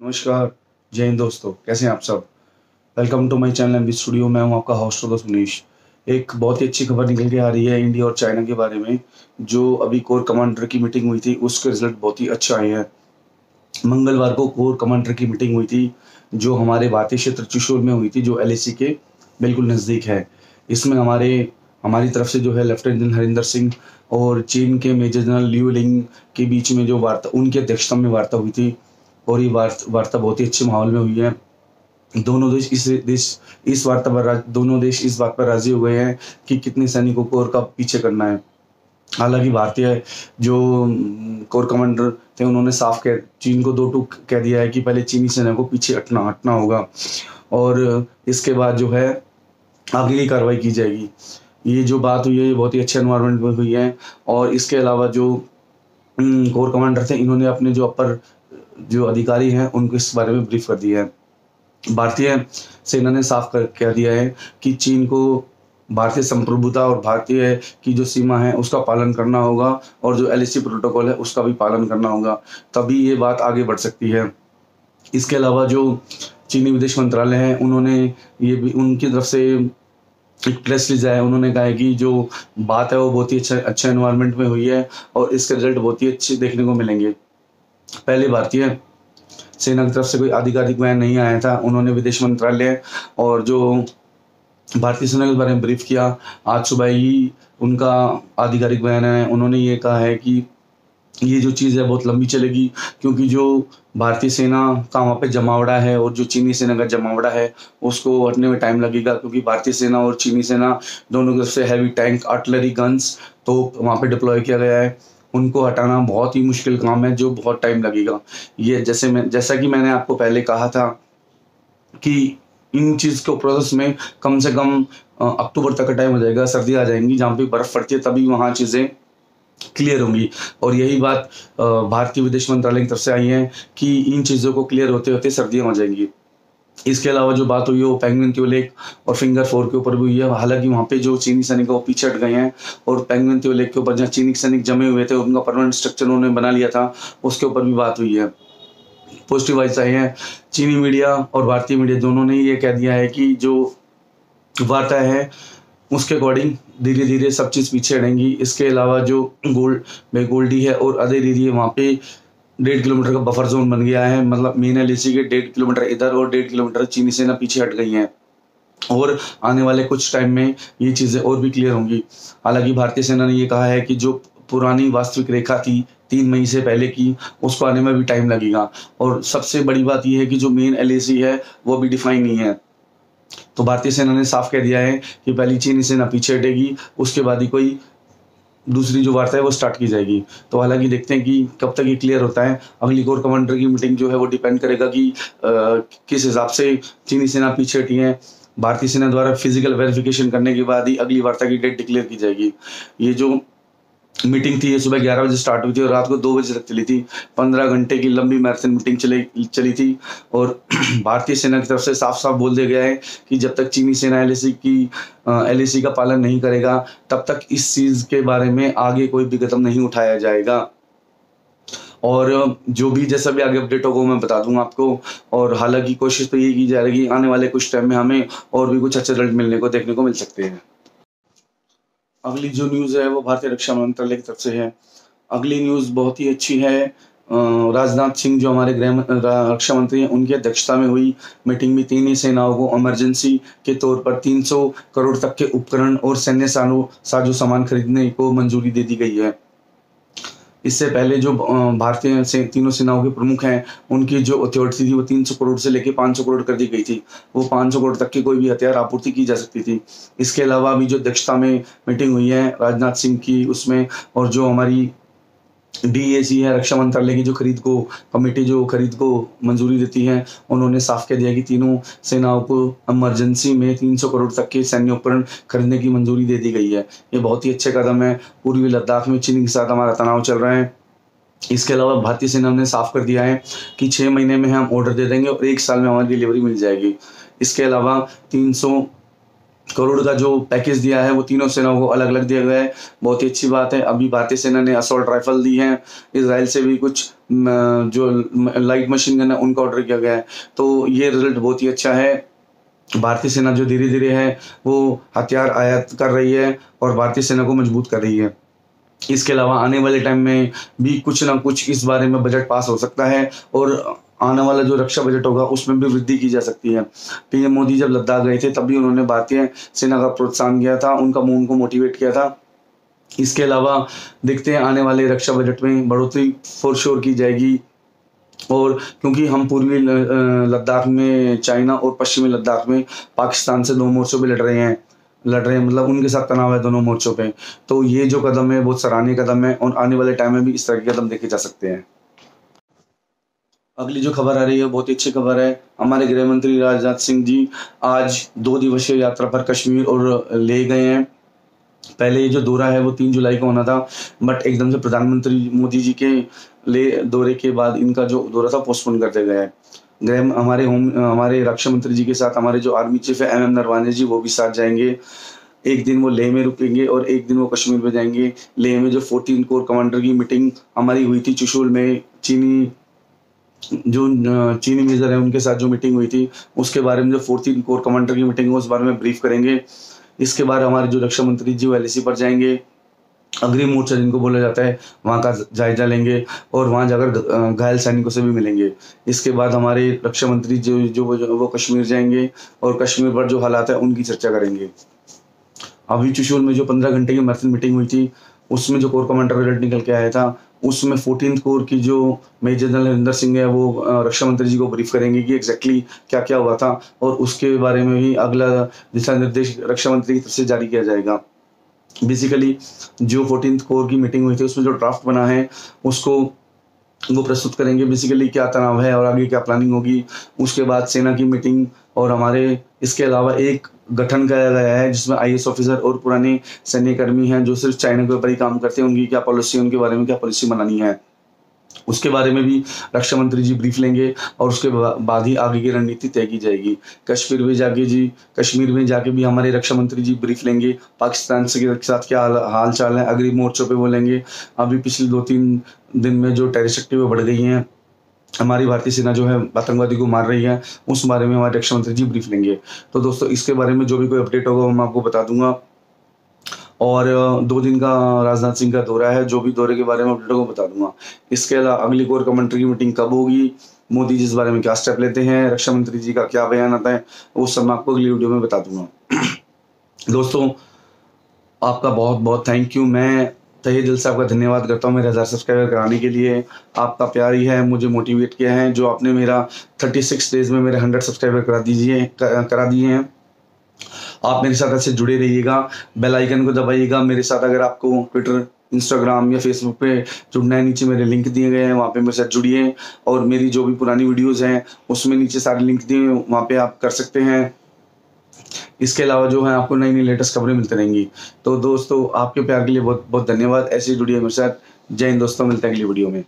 नमस्कार। जय हिंद दोस्तों, कैसे हैं आप सब। Welcome to my channel MB studio. मैं हूं आपका होस्ट दोस्त मनीष। एक बहुत ही अच्छी खबर निकल के आ रही है इंडिया और चाइना के बारे में। जो अभी कोर कमांडर की मीटिंग हुई थी उसके रिजल्ट बहुत ही अच्छे आए हैं। मंगलवार को कोर कमांडर की मीटिंग हुई थी जो हमारे भारतीय क्षेत्र चुशूल में हुई थी, जो एलएसी के बिल्कुल नज़दीक है। इसमें हमारी तरफ से जो है लेफ्टिनेंट जनरल हरिंदर सिंह और चीन के मेजर जनरल लियू लिंग के बीच में जो वार्ता, उनकी अध्यक्षता में वार्ता हुई थी। और ये वार्ता बहुत ही अच्छे माहौल में हुई है। दोनों देश इस वार्ता पर दोनों देश इस बात पर राजी हो गए हैं कि कितने सैनिकों को और कब पीछे करना है। हालांकि भारतीय जो कोर कमांडर थे उन्होंने साफ कह चीन को दो टूक कह दिया है कि पहले चीनी सेना को पीछे हटना हटना होगा और इसके बाद जो है आगे की कार्रवाई की जाएगी। ये जो बात हुई है ये बहुत ही अच्छे एनवायरनमेंट में हुई है। और इसके अलावा जो कोर कमांडर थे इन्होंने अपने जो अपर जो अधिकारी हैं उनको इस बारे में ब्रीफ कर दिया है। भारतीय सेना ने साफ कर कह दिया है कि चीन को भारतीय संप्रभुता और भारतीय की जो सीमा है उसका पालन करना होगा और जो एलएसी प्रोटोकॉल है उसका भी पालन करना होगा, तभी ये बात आगे बढ़ सकती है। इसके अलावा जो चीनी विदेश मंत्रालय है उन्होंने ये भी उनकी तरफ से एक प्रेस रिलीज आया है। उन्होंने कहा है कि जो बात है वो बहुत ही अच्छा एनवायरनमेंट में हुई है और इसके रिजल्ट बहुत ही अच्छे देखने को मिलेंगे। पहले भारतीय सेना की तरफ से कोई आधिकारिक बयान नहीं आया था। उन्होंने विदेश मंत्रालय और जो भारतीय सेना के बारे में ब्रीफ किया। आज सुबह ही उनका आधिकारिक बयान है। उन्होंने ये कहा है कि ये जो चीज़ है बहुत लंबी चलेगी, क्योंकि जो भारतीय सेना का वहाँ पे जमावड़ा है और जो चीनी सेना का जमावड़ा है उसको हटने में टाइम लगेगा, क्योंकि भारतीय सेना और चीनी सेना दोनों की तरफ से हैवी टैंक, आर्टिलरी गन्स तो वहाँ पे डिप्लॉय किया गया है। उनको हटाना बहुत ही मुश्किल काम है जो बहुत टाइम लगेगा। ये जैसा कि मैंने आपको पहले कहा था कि इन चीज़ के प्रोसेस में कम से कम अक्टूबर तक का टाइम हो जाएगा। सर्दी आ जाएंगी, जहाँ पे बर्फ़ पड़ती है तभी वहाँ चीज़ें क्लियर होंगी। और यही बात भारतीय विदेश मंत्रालय की तरफ से आई है कि इन चीज़ों को क्लियर होते होते सर्दियाँ हो जाएंगी। इसके अलावा जो बात हुई है वो पेंगुइन त्यों लेक और फिंगर फोर के ऊपर भी हुई है। हालांकि वहाँ पे जो चीनी सैनिक है वो पीछे हट गए हैं और पेंगुइन त्यों लेक के ऊपर जहाँ चीनी सैनिक जमे हुए थे उनका परमानेंट स्ट्रक्चर उन्होंने बना लिया था, उसके ऊपर भी बात हुई है। पॉजिटिव वाइब्स आए हैं। चीनी मीडिया और भारतीय मीडिया दोनों ने ये कह दिया है कि जो वार्ता है उसके अकॉर्डिंग धीरे धीरे सब चीज़ पीछे हटेंगी। इसके अलावा जो गोल्डी है और अदर एरिया वहाँ पे 1.5 किलोमीटर का बफर जोन बन गया है। मतलब मेन एलएसी के 1.5 किलोमीटर इधर और 1.5 किलोमीटर चीनी सेना पीछे हट गई हैं और आने वाले कुछ टाइम में ये चीज़ें और भी क्लियर होंगी। हालांकि भारतीय सेना ने ये कहा है कि जो पुरानी वास्तविक रेखा थी 3 मई से पहले की, उसको आने में भी टाइम लगेगा। और सबसे बड़ी बात यह है कि जो मेन एलएसी है वो भी डिफाइन नहीं है। तो भारतीय सेना ने साफ कह दिया है कि पहली चीनी सेना पीछे हटेगी, उसके बाद ही कोई दूसरी जो वार्ता है वो स्टार्ट की जाएगी। तो हालांकि देखते हैं कि कब तक ये क्लियर होता है। अगली कोर कमांडर की मीटिंग जो है वो डिपेंड करेगा कि किस हिसाब से चीनी सेना पीछे हटी है। भारतीय सेना द्वारा फिजिकल वेरिफिकेशन करने के बाद ही अगली वार्ता की डेट डिक्लेयर की जाएगी। ये जो मीटिंग थी ये सुबह 11 बजे स्टार्ट हुई थी और रात को 2 बजे तक चली थी। 15 घंटे की लंबी मैराथन मीटिंग चली थी। और भारतीय सेना की तरफ से साफ साफ बोल दिया गया है कि जब तक चीनी सेना एलएसी का पालन नहीं करेगा तब तक इस चीज़ के बारे में आगे कोई भी कदम नहीं उठाया जाएगा। और जो भी जैसा भी आगे अपडेट होगा मैं बता दूंगा आपको। और हालांकि कोशिश तो ये की जा रही है कि आने वाले कुछ टाइम में हमें और भी कुछ अच्छे रिजल्ट देखने को मिल सकते हैं। अगली जो न्यूज़ है वो भारतीय रक्षा मंत्रालय की तरफ से है। अगली न्यूज़ बहुत ही अच्छी है। राजनाथ सिंह जो हमारे रक्षा मंत्री हैं उनकी अध्यक्षता में हुई मीटिंग में तीनों सेनाओं को इमरजेंसी के तौर पर 300 करोड़ तक के उपकरण और सैन्य साजो सामान खरीदने को मंजूरी दे दी गई है। इससे पहले जो भारतीय से तीनों सेनाओं के प्रमुख हैं उनकी जो अथॉरिटी थी वो 300 करोड़ से लेकर 500 करोड़ कर दी गई थी। वो 500 करोड़ तक की कोई भी हथियार आपूर्ति की जा सकती थी। इसके अलावा अभी जो अध्यक्षता में मीटिंग हुई है राजनाथ सिंह की उसमें, और जो हमारी डीएसी है रक्षा मंत्रालय की जो कमेटी जो खरीद को मंजूरी देती है, उन्होंने साफ कह दिया कि तीनों सेनाओं को इमरजेंसी में 300 करोड़ तक के सैन्य उपकरण खरीदने की मंजूरी दे दी गई है। ये बहुत ही अच्छे कदम है। पूर्वी लद्दाख में चीन के साथ हमारा तनाव चल रहा है। इसके अलावा भारतीय सेना ने साफ कर दिया है कि 6 महीने में हम ऑर्डर दे देंगे और 1 साल में हमारी डिलीवरी मिल जाएगी। इसके अलावा 300 करोड़ का जो पैकेज दिया है वो तीनों सेनाओं को अलग अलग दिया गया है। बहुत ही अच्छी बात है। अभी भारतीय सेना ने असॉल्ट राइफल दी हैं, इसराइल से भी कुछ जो लाइट मशीन गन है उनका ऑर्डर किया गया है। तो ये रिजल्ट बहुत ही अच्छा है। भारतीय सेना जो धीरे धीरे है वो हथियार आयात कर रही है और भारतीय सेना को मजबूत कर रही है। इसके अलावा आने वाले टाइम में भी कुछ ना कुछ इस बारे में बजट पास हो सकता है और आने वाला जो रक्षा बजट होगा उसमें भी वृद्धि की जा सकती है। पीएम मोदी जब लद्दाख गए थे तब भी उन्होंने भारतीय सेना का प्रोत्साहन किया था, उनको मोटिवेट किया था। इसके अलावा देखते हैं आने वाले रक्षा बजट में बढ़ोतरी फॉर श्योर की जाएगी। और क्योंकि हम पूर्वी लद्दाख में चाइना और पश्चिमी लद्दाख में पाकिस्तान से 2 मोर्चों पे लड़ रहे हैं मतलब उनके साथ तनाव है दोनों मोर्चों पे। तो ये जो कदम है बहुत सराहनीय कदम है और आने वाले टाइम में भी इस तरह के कदम देखे जा सकते हैं। अगली जो खबर आ रही है बहुत ही अच्छी खबर है। हमारे गृह मंत्री राजनाथ सिंह जी आज 2 दिवसीय यात्रा पर कश्मीर और ले गए हैं। पहले ये जो दौरा है वो 3 जुलाई को होना था, बट एकदम से प्रधानमंत्री मोदी जी के दौरे के बाद इनका जो दौरा था पोस्टपोन कर दिया गया है। हमारे रक्षा मंत्री जी के साथ हमारे जो आर्मी चीफ है MM नरवाने जी वो भी साथ जाएंगे। एक दिन वो लेह में रुकेंगे और एक दिन वो कश्मीर में जाएंगे। लेह में जो 14 कोर कमांडर की मीटिंग हमारी हुई थी चुशूल में, चीनी मेजर है उनके साथ जो मीटिंग हुई थी उसके बारे में, जो 14 कोर कमांडर की मीटिंग है उस बारे में ब्रीफ करेंगे। इसके बाद हमारे जो रक्षा मंत्री जी वो LAC पर जाएंगे, अग्रिम मोर्चा जिनको बोला जाता है वहाँ का जायजा लेंगे और वहाँ जाकर घायल सैनिकों से भी मिलेंगे। इसके बाद हमारे रक्षा मंत्री वो कश्मीर जाएंगे और कश्मीर पर जो हालात है उनकी चर्चा करेंगे। अभी चुशूल में जो 15 घंटे की मैराथन मीटिंग हुई थी उसमें जो कोर कमांडर रिजल्ट निकल के आया था उसमें 14th कोर की जो मेजर जनरल हरिंदर सिंह है वो रक्षा मंत्री जी को ब्रीफ करेंगे कि एग्जैक्टली क्या क्या हुआ था और उसके बारे में भी अगला दिशा निर्देश रक्षा मंत्री की तरफ से जारी किया जाएगा। बेसिकली जो 14th कोर की मीटिंग हुई थी उसमें जो ड्राफ्ट बना है उसको वो प्रस्तुत करेंगे, बेसिकली क्या तनाव है और आगे क्या प्लानिंग होगी। उसके बाद सेना की मीटिंग और हमारे इसके अलावा एक गठन किया गया है जिसमें IAS ऑफिसर और पुराने सैन्य कर्मी हैं जो सिर्फ चाइना के ऊपर ही काम करते हैं, उनकी क्या पॉलिसी, उनके बारे में क्या पॉलिसी बनानी है उसके बारे में भी रक्षा मंत्री जी ब्रीफ लेंगे और उसके बाद ही आगे की रणनीति तय की जाएगी। कश्मीर में जाके भी हमारे रक्षा मंत्री जी ब्रीफ लेंगे, पाकिस्तान के साथ क्या हाल चाल है, अग्रिम मोर्चों पे बोलेंगे। अभी पिछले 2-3 दिन में जो टेररिस्ट एक्टिविटी बढ़ गई हैं, हमारी भारतीय सेना जो है आतंकवादी को मार रही है, उस बारे में हमारे रक्षा मंत्री जी ब्रीफ लेंगे। तो दोस्तों इसके बारे में जो भी कोई अपडेट होगा मैं आपको बता दूंगा। और 2 दिन का राजनाथ सिंह का दौरा है, जो भी दौरे के बारे में अपडेट को बता दूंगा। इसके अलावा अगली कोर कमांडर की मीटिंग कब होगी, मोदी जी इस बारे में क्या स्टेप लेते हैं, रक्षा मंत्री जी का क्या बयान आता है, वो सब मैं आपको अगली वीडियो में बता दूंगा। दोस्तों आपका बहुत बहुत थैंक यू। मैं तहे दिल से आपका धन्यवाद करता हूँ मेरे 1000 सब्सक्राइबर कराने के लिए। आपका प्यार ही है मुझे मोटिवेट किया है। जो आपने मेरा 36 डेज में मेरे 100 सब्सक्राइबर करा दिए हैं। आप मेरे साथ ऐसे जुड़े रहिएगा, बेल आइकन को दबाइएगा। मेरे साथ अगर आपको ट्विटर, इंस्टाग्राम या फेसबुक पे जुड़ना है, नीचे मेरे लिंक दिए गए हैं, वहाँ पे मेरे साथ जुड़िए। और मेरी जो भी पुरानी वीडियोस हैं उसमें नीचे सारे लिंक दिए हैं, वहाँ पे आप कर सकते हैं। इसके अलावा जो है आपको नई नई लेटेस्ट खबरें मिलती रहेंगी। तो दोस्तों आपके प्यार के लिए बहुत बहुत धन्यवाद। ऐसे ही जुड़िए मेरे साथ। जय हिंद दोस्तों, मिलते हैं अगली वीडियो में।